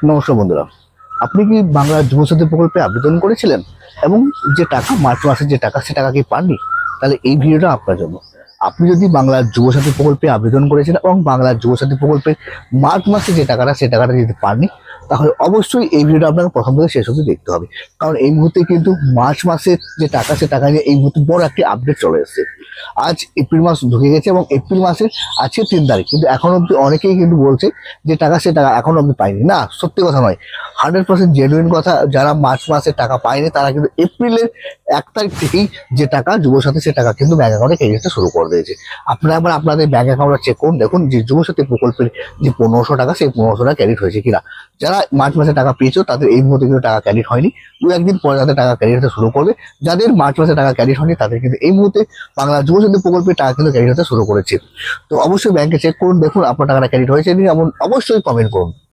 নমস্কার বন্ধুরা, আপনি কি বাংলা যুবসাথী প্রকল্পে আবেদন করেছিলেন এবং যে টাকা মার্চ মাসে যে টাকা সে টাকা কি পাননি? তাহলে এই ভিডিওটা আপনার জন্য। আপনি যদি বাংলা যুবসাথী প্রকল্পে আবেদন করেছেন এবং বাংলা যুবসাথী প্রকল্পে মার্চ মাসে যে টাকাটা সে টাকাটা দিতে পাননি, তাহলে অবশ্যই এই ভিডিওটা আপনাকে প্রথম থেকে শেষ অবধি দেখতে হবে। কারণ এই মুহূর্তে কিন্তু মার্চ মাসের যে টাকা সে টাকা নিয়ে এই মুহূর্তে বড় একটি আপডেট চলে এসেছে। আজ এপ্রিল মাস ঢুকে গেছে এবং এপ্রিল মাসের আজকে 3 তারিখ, কিন্তু এখন অব্দি অনেকেই কিন্তু বলছে যে টাকা সে টাকা এখন অব্দি পায়নি। না, সত্যি কথা নয়, 100% জেনুইন কথা। যারা মার্চ মাসে টাকা পায়নি তারা কিন্তু এপ্রিলের 1 তারিখ থেকেই যে টাকা যুবসাথী সে টাকা কিন্তু ব্যাংক অ্যাকাউন্টে ক্রেডিট হতে শুরু করে দিয়েছে। আপনারা একবার আপনাদের ব্যাংক অ্যাকাউন্টে চেক করুন, দেখুন যে যুবসাথী প্রকল্পের যে 1500 টাকা সেই 1500 টাকা ক্রেডিট হয়েছে কিনা। যারা মার্চ মাসে টাকা পেয়েছো তাদের এই মুহূর্তে কিন্তু টাকা ক্রেডিট হয়নি, 2-1 দিন পরে তাদের টাকা ক্রেডিট হতে শুরু করবে। যাদের মার্চ মাসে টাকা ক্রেডিট হয়নি তাদের কিন্তু এই মুহূর্তে বাংলা যুবসাথী প্রকল্পের টাকা কিন্তু ক্রেডিট হতে শুরু করেছে। তো অবশ্যই ব্যাংকে চেক করুন, দেখুন আপনার টাকাটা ক্রেডিট হয়েছে কিনা, এমন অবশ্যই কমেন্ট করুন।